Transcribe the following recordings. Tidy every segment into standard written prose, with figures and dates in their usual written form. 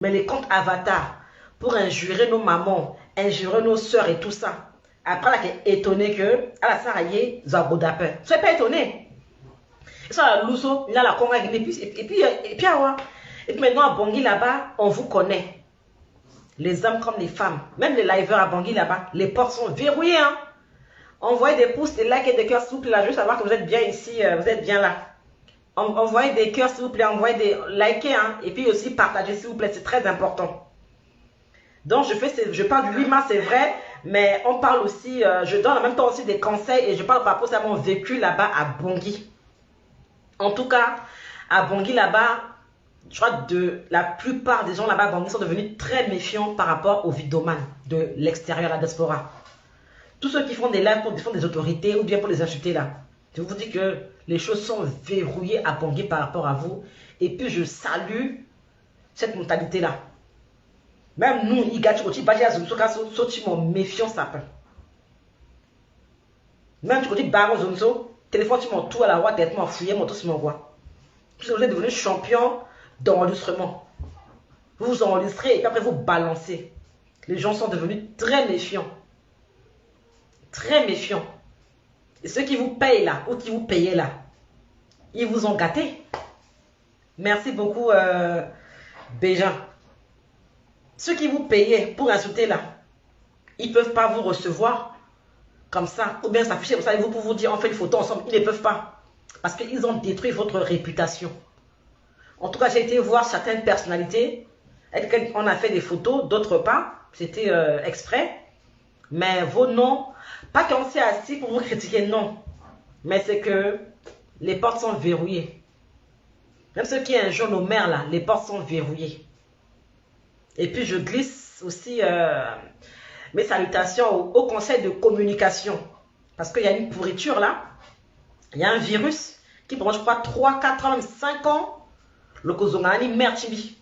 Mais les comptes avatars, pour injurer nos mamans, injurer nos soeurs et tout ça. Après, là, qui est étonné que, à la saraye, zagodapin. Soyez pas étonné. Et ça, la louso, il a la conga, et puis maintenant, à Bangui, là-bas, on vous connaît. Les hommes comme les femmes. Même les liveurs à Bangui, là-bas, les portes sont verrouillées, hein. Envoyez des pouces, des likes et des cœurs, s'il vous plaît, là, je veux savoir que vous êtes bien ici, vous êtes bien là. Envoyez des cœurs, s'il vous plaît, envoyez des likes, hein, et puis aussi partagez, s'il vous plaît, c'est très important. Donc, je parle du 8 mars, c'est vrai, mais on parle aussi, je donne en même temps aussi des conseils et je parle par rapport à mon vécu là-bas à Bangui. En tout cas, à Bangui là-bas, je crois que la plupart des gens là-bas à Bangui sont devenus très méfiants par rapport aux vidomanes de l'extérieur, la diaspora. Tous ceux qui font des lives pour défendre des autorités ou bien pour les insulter là, je vous dis que les choses sont verrouillées à Bangui par rapport à vous. Et puis je salue cette mentalité là. Même nous, méfiant ça peut. Même tu dis baron zonzo, téléphone tu m'en tout à la roi, tête m'en fouillé, mon tout sur mon roi. Vous êtes devenu champion d'enregistrement. Vous vous enregistrez et puis après vous balancez. Les gens sont devenus très méfiants. Très méfiants. Et ceux qui vous payent là, ou qui vous payaient là, ils vous ont gâté. Merci beaucoup, Béjan. Ceux qui vous payaient pour insulter là, ils ne peuvent pas vous recevoir comme ça, ou bien s'afficher comme ça, et vous pour vous dire, on fait une photo ensemble, ils ne peuvent pas. Parce qu'ils ont détruit votre réputation. En tout cas, j'ai été voir certaines personnalités avec lesquelles on a fait des photos, d'autres pas, c'était exprès. Mais vos noms, pas qu'on s'est assis pour vous critiquer, non. Mais c'est que les portes sont verrouillées. Même ceux qui un jour nos mères là, les portes sont verrouillées. Et puis je glisse aussi mes salutations au conseil de communication. Parce qu'il y a une pourriture là. Il y a un virus qui pendant je crois 3, 4 ans, même 5 ans, le Kozongani Mertibi.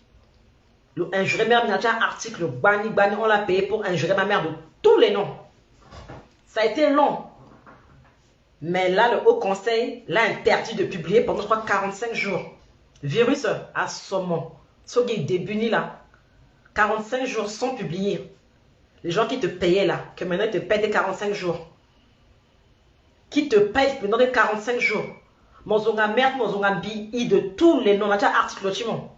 Le injuré mère, il y a un article, Bani, on l'a payé pour injurer ma mère de tous les noms. Ça a été long. Mais là, le Haut Conseil l'a interdit de publier pendant, je crois, 45 jours. Virus à saumon. Ce qui est débuni là. 45 jours sans publier. Les gens qui te payaient là, que maintenant ils te payent des 45 jours. Qui te payent pendant des 45 jours. Mozonga merde, mozonga bi, de tous les noms. On a déjà article timon.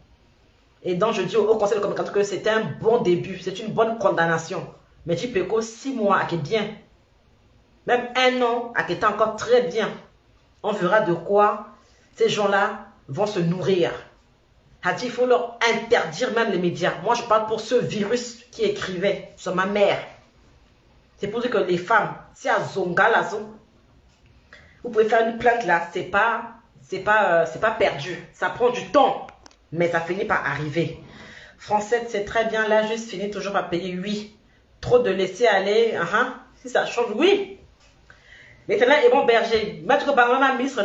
Et donc je dis au Conseil de communication que c'est un bon début, c'est une bonne condamnation. Mais tu peux que 6 mois, à qui bien. Même 1 an, à qui est encore très bien. On verra de quoi ces gens-là vont se nourrir. Il faut leur interdire même les médias. Moi, je parle pour ce virus qui écrivait sur ma mère. C'est pour dire que les femmes, si à Zonga, là, vous pouvez faire une plainte là, c'est pas perdu. Ça prend du temps, mais ça finit par arriver. Français, c'est très bien, là, juste fini toujours par payer, oui. Trop de laisser aller, si ça change, oui. Maintenant, et bon berger, maître Bangama, ministre,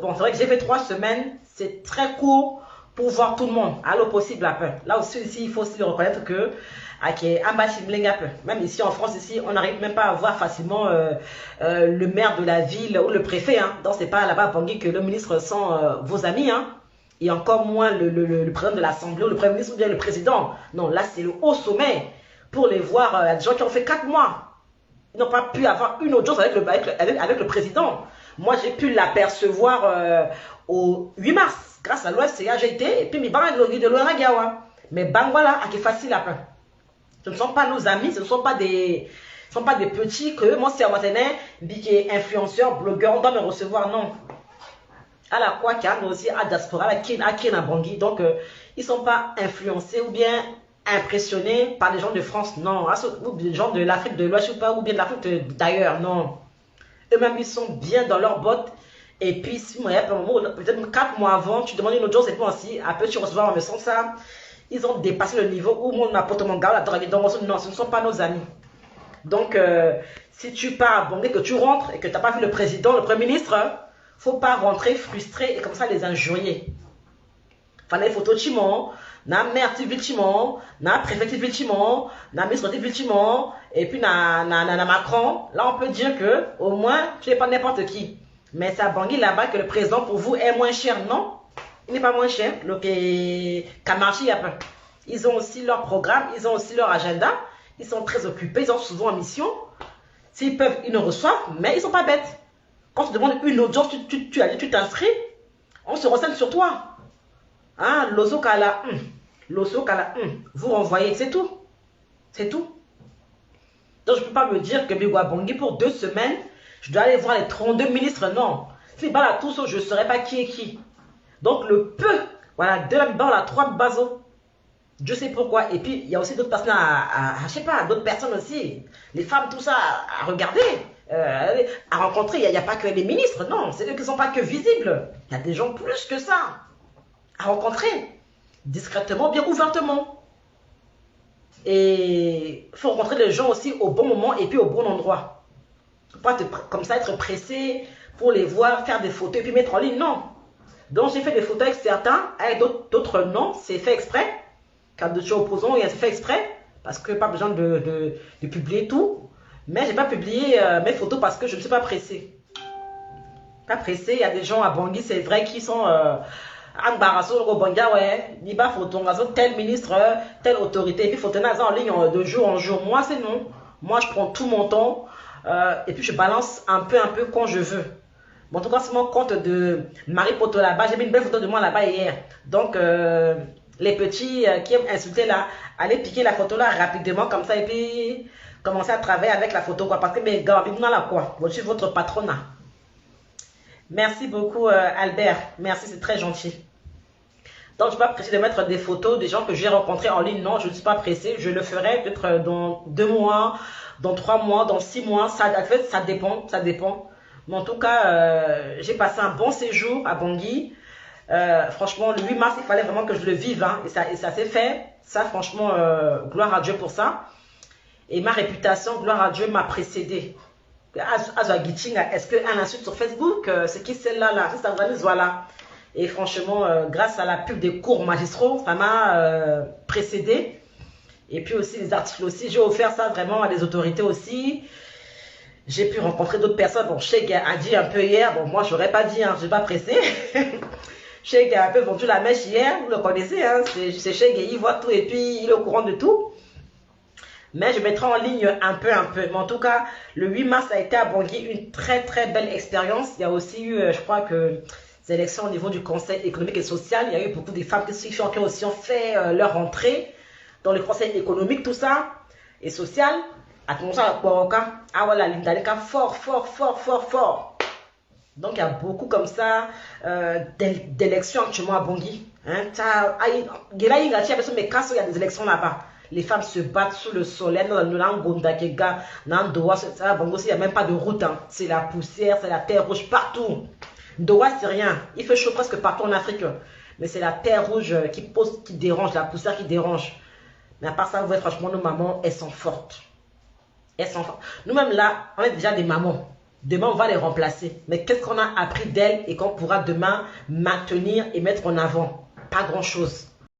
bon, c'est vrai que j'ai fait 3 semaines, c'est très court pour voir tout le monde, à l'eau possible un peu. Là aussi, ici, il faut aussi reconnaître que même ici en France, ici, on n'arrive même pas à voir facilement le maire de la ville ou le préfet. Hein. Donc, c'est pas là-bas à Bangui que le ministre sont vos amis. Hein. Et encore moins le président de l'Assemblée ou le Premier ministre ou bien le président. Non, là, c'est le haut sommet. Pour les voir, des gens qui ont fait 4 mois. Ils n'ont pas pu avoir une audience avec le président. Moi, j'ai pu l'apercevoir au 8 mars. Grâce à l'OFCA, j'ai été. Et puis, de l'Oragawa. Mais Bangwala, qui est facile à peine. Ce ne sont pas nos amis, ce ne sont pas des petits que moi, c'est à Watene, qui est influenceur, blogueur, on doit me recevoir. Non. À la quoi, qui a aussi à diaspora, à qui à Bangui. Donc, ils ne sont pas influencés ou bien impressionnés par les gens de France. Non. Ou des gens de l'Afrique de l'Ouest ou bien de l'Afrique d'ailleurs. Non. Eux-mêmes, ils sont bien dans leurs bottes. Et puis, si peut-être 4 mois avant, tu demandes une autre chose, c'est pas aussi. Après, tu recevras un message ça. Ils ont dépassé le niveau où mon apporte mon gars, non, ce ne sont pas nos amis. Donc, si tu pars à Bangui, que tu rentres et que tu n'as pas vu le président, le premier ministre, faut pas rentrer frustré et comme ça les injurier. Fallait les photos Timon, na maire Timon, na préfet Timon, na ministre Timon, et puis na Macron. Là, on peut dire que au moins, tu n'es pas n'importe qui. Mais c'est à Bangui là-bas que le président pour vous est moins cher, non? Il n'est pas moins cher. Le Kamachi, Ils ont aussi leur programme, ils ont aussi leur agenda. Ils sont très occupés, ils sont souvent en mission. S'ils peuvent, ils ne reçoivent, mais ils ne sont pas bêtes. Quand tu demandes une audience, tu t'inscris, on se renseigne sur toi. Hein, l'oso kala, vous renvoyez, c'est tout. C'est tout. Donc je ne peux pas me dire que Bigwa Bangui, pour 2 semaines, je dois aller voir les 32 ministres. Non. Si je à tous, je ne saurais pas qui est qui. Donc le peu, voilà, 2 la 3 bazo. Je sais pourquoi. Et puis, il y a aussi d'autres personnes je sais pas, d'autres personnes aussi. Les femmes, tout ça, à regarder, à rencontrer. Il n'y a pas que les ministres, non. C'est eux qui ne sont pas que visibles. Il y a des gens plus que ça à rencontrer. Discrètement, bien ouvertement. Et il faut rencontrer les gens aussi au bon moment et puis au bon endroit. Il ne faut pas comme ça être pressé pour les voir, faire des photos et puis mettre en ligne. Non. Donc, j'ai fait des photos avec certains, avec d'autres non. C'est fait exprès. Car je suis opposant, il a fait exprès, parce que pas besoin de publier tout. Mais je n'ai pas publié mes photos parce que je ne suis pas pressée. Pas pressée, il y a des gens à Bangui, c'est vrai, qui sont embarrassés au Bangui, ouais, il va photo, tel ministre, telle autorité, et puis photo en ligne de jour en jour. Moi, c'est non. Moi, je prends tout mon temps, et puis je balance un peu quand je veux. Bon, en tout cas, c'est mon compte de Marie Poto là-bas. J'ai mis une belle photo de moi là-bas hier. Donc, les petits qui aiment insulter là, allez piquer la photo là rapidement comme ça et puis commencer à travailler avec la photo quoi. Parce que mes gars, là quoi, je suis votre patronat. Merci beaucoup Albert, merci, c'est très gentil. Donc je ne suis pas pressé de mettre des photos des gens que j'ai rencontrés en ligne, non, je ne suis pas pressé, je le ferai peut-être dans 2 mois, dans 3 mois, dans 6 mois, en fait ça dépend. Mais en tout cas, j'ai passé un bon séjour à Bangui. Franchement, le 8 mars, il fallait vraiment que je le vive. Hein, et ça s'est fait. Ça, franchement, gloire à Dieu pour ça. Et ma réputation, gloire à Dieu, m'a précédé. Est-ce qu'un insulte sur Facebook, c'est qui celle-là là, voilà. Et franchement, grâce à la pub des cours magistraux, ça m'a précédé. Et puis aussi, les articles aussi, j'ai offert ça vraiment à des autorités aussi. J'ai pu rencontrer d'autres personnes. Bon, Cheikh a dit un peu hier, bon, moi, je n'aurais pas dit, hein, je ne suis pas pressé. Cheikh a un peu vendu la mèche hier, vous le connaissez, hein, c'est Cheikh, il voit tout et puis il est au courant de tout. Mais je mettrai en ligne un peu. Mais en tout cas, le 8 mars a été à Bangui une très belle expérience. Il y a aussi eu, je crois que, ces élections au niveau du Conseil économique et social. Il y a eu beaucoup de femmes qui aussi ont fait leur entrée dans le Conseil économique, tout ça, et social. Attention à Kwaoka. Ah voilà, l'Indaleka, fort. Donc il y a beaucoup comme ça d'élections actuellement à Bangui. Hein, il y a des élections là-bas. Les femmes se battent sous le soleil. Il n'y a même pas de route. Hein. C'est la poussière, c'est la terre rouge partout. Ndowa, c'est rien. Il fait chaud presque partout en Afrique. Mais c'est la terre rouge qui dérange, la poussière qui dérange. Mais à part ça, vous voyez, franchement, nos mamans, elles sont fortes. Nous-mêmes là, on est déjà des mamans. Demain, on va les remplacer. Mais qu'est-ce qu'on a appris d'elles et qu'on pourra demain maintenir et mettre en avant? Pas grand-chose.